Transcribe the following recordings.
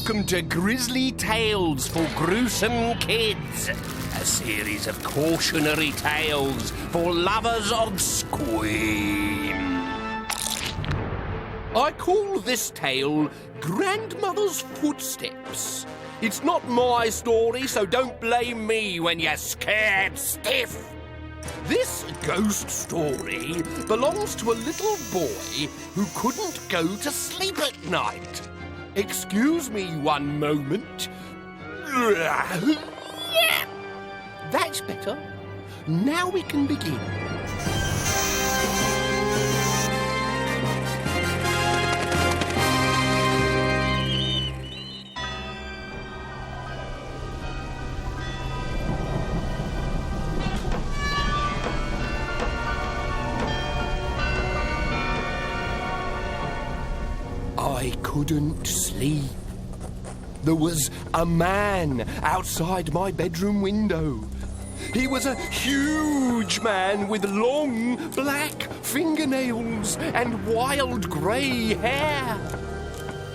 welcome to Grizzly Tales for Gruesome Kids, a series of cautionary tales for lovers of scream. I call this tale Grandmother's Footsteps. It's not my story, so don't blame me when you're scared stiff. This ghost story belongs to a little boy who couldn't go to sleep at night. Excuse me one moment. That's better. Now we can begin. I couldn't sleep. There was a man outside my bedroom window. He was a huge man with long black fingernails and wild grey hair.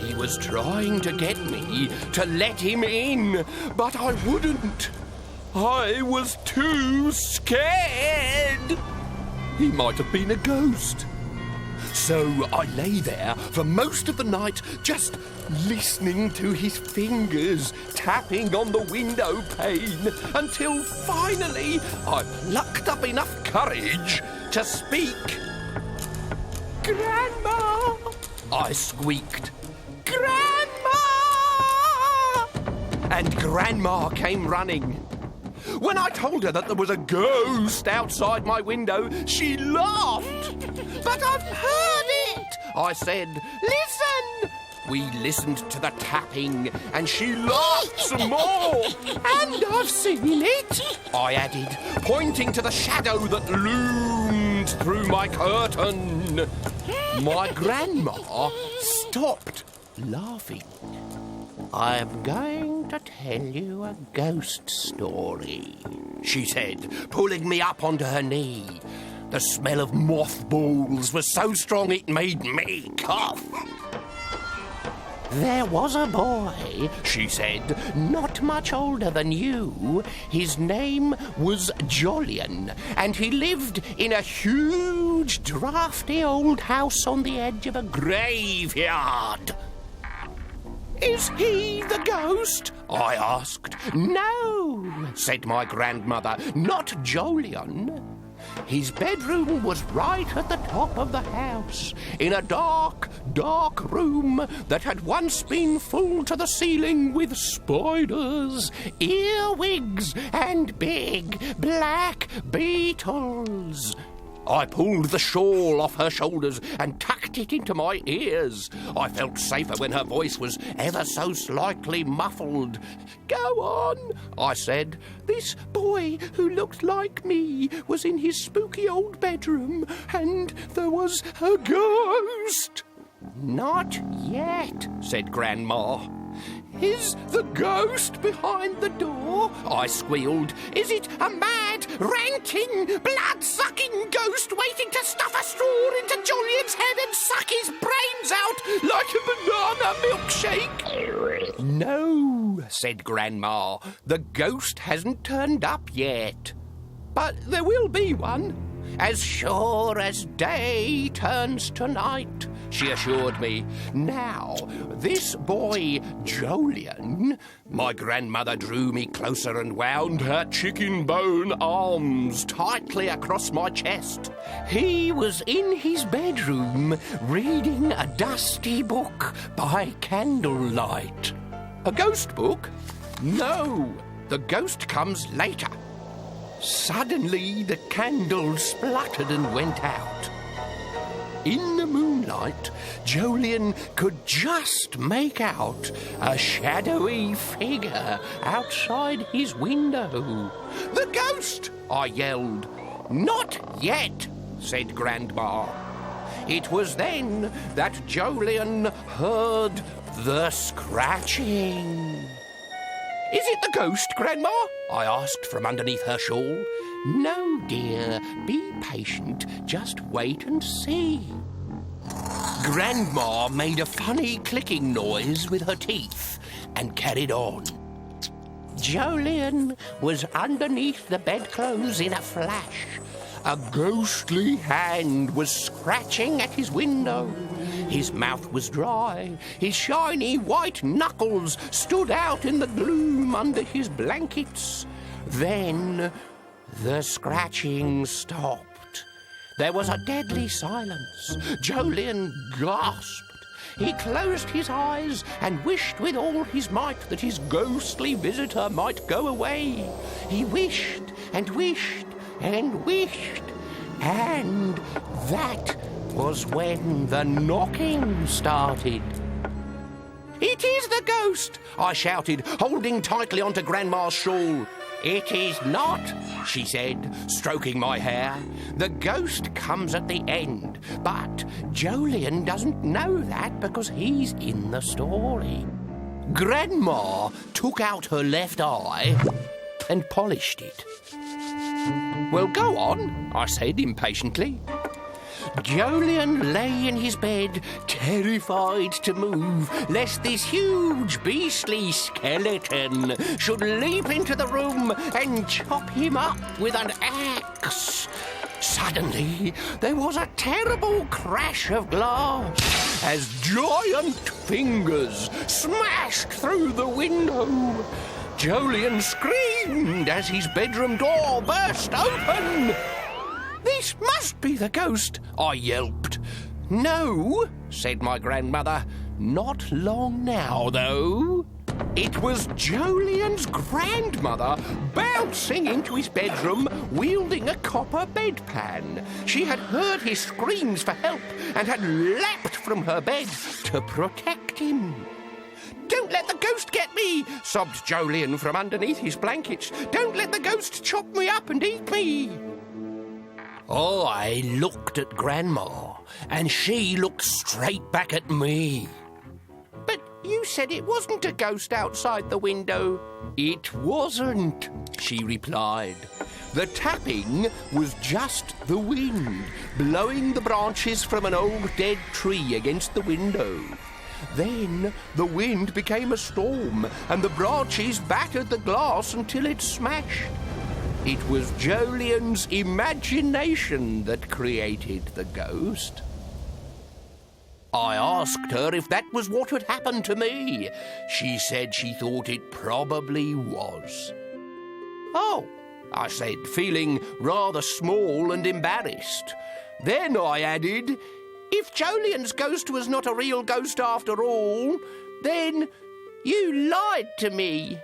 He was trying to get me to let him in, but I wouldn't. I was too scared. He might have been a ghost. So I lay there for most of the night, just listening to his fingers tapping on the window pane, until finally I plucked up enough courage to speak. "Grandma!" I squeaked. "Grandma!" And Grandma came running. When I told her that there was a ghost outside my window, she laughed. "But I've heard it," I said. "Listen." We listened to the tapping, and she laughed some more. "And I've seen it," I added, pointing to the shadow that loomed through my curtain. My grandma stopped laughing. "I'm going to tell you a ghost story," she said, pulling me up onto her knee. The smell of mothballs was so strong it made me cough. "There was a boy," she said, "not much older than you. His name was Jolyon, and he lived in a huge, drafty old house on the edge of a graveyard." "Is he the ghost?" I asked. "No," said my grandmother, "not Jolyon. His bedroom was right at the top of the house, in a dark, dark room that had once been full to the ceiling with spiders, earwigs, and big black beetles." I pulled the shawl off her shoulders and tucked it into my ears. I felt safer when her voice was ever so slightly muffled. "Go on," I said. "This boy who looked like me was in his spooky old bedroom, and there was a ghost." "Not yet," said Grandma. "Is the ghost behind the door?" I squealed. "Is it a mad, ranting, blood-sucking ghost waiting to stuff a straw into Jolyon's head and suck his brains out like a banana milkshake?" "No," said Grandma. "The ghost hasn't turned up yet. But there will be one, as sure as day turns to night," she assured me. "Now, this boy, Jolyon," my grandmother drew me closer and wound her chicken bone arms tightly across my chest. "He was in his bedroom reading a dusty book by candlelight." "A ghost book?" "No, the ghost comes later." Suddenly, the candle spluttered and went out. In the moonlight, Jolyon could just make out a shadowy figure outside his window. "The ghost!" I yelled. "Not yet," said Grandma. It was then that Jolyon heard the scratching. "Is it the ghost, Grandma?" I asked from underneath her shawl. "No, dear. Be patient. Just wait and see." Grandma made a funny clicking noise with her teeth and carried on. Jolyon was underneath the bedclothes in a flash. A ghostly hand was scratching at his window. His mouth was dry. His shiny white knuckles stood out in the gloom under his blankets. Then the scratching stopped. There was a deadly silence. Jolyon gasped. He closed his eyes and wished with all his might that his ghostly visitor might go away. He wished and wished and wished, and that was when the knocking started. "It is the ghost!" I shouted, holding tightly onto Grandma's shawl. "It is not," she said, stroking my hair. "The ghost comes at the end, but Jolyon doesn't know that because he's in the story." Grandma took out her left eye and polished it. "Well, go on," I said impatiently. Jolyon lay in his bed, terrified to move, lest this huge beastly skeleton should leap into the room and chop him up with an axe. Suddenly, there was a terrible crash of glass as giant fingers smashed through the window. Jolyon screamed as his bedroom door burst open. "This must be the ghost," I yelped. "No," said my grandmother. "Not long now, though." It was Jolyon's grandmother bouncing into his bedroom, wielding a copper bedpan. She had heard his screams for help and had leapt from her bed to protect him. "Don't let the ghost get me," sobbed Jolyon from underneath his blankets. "Don't let the ghost chop me up and eat me." I looked at Grandma, and she looked straight back at me. "But you said it wasn't a ghost outside the window." "It wasn't," she replied. "The tapping was just the wind, blowing the branches from an old dead tree against the window. Then the wind became a storm, and the branches battered the glass until it smashed. It was Jolyon's imagination that created the ghost." I asked her if that was what had happened to me. She said she thought it probably was. "Oh," I said, feeling rather small and embarrassed. Then I added, "If Jolyon's ghost was not a real ghost after all, then you lied to me."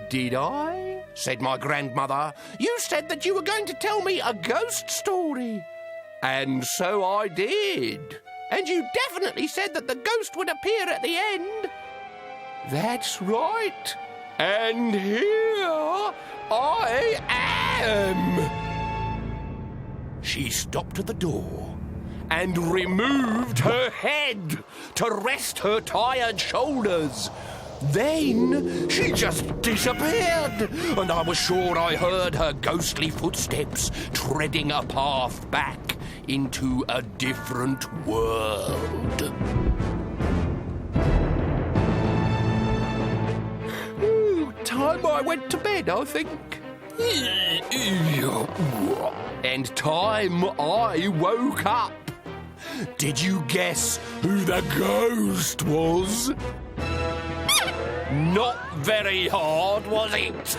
"Did I?" said my grandmother. "You said that you were going to tell me a ghost story." "And so I did." "And you definitely said that the ghost would appear at the end." "That's right. And here I am." She stopped at the door and removed her head to rest her tired shoulders. Then she just disappeared, and I was sure I heard her ghostly footsteps treading a path back into a different world. Time I went to bed, I think. And time I woke up. Did you guess who the ghost was? Not very hard, was it?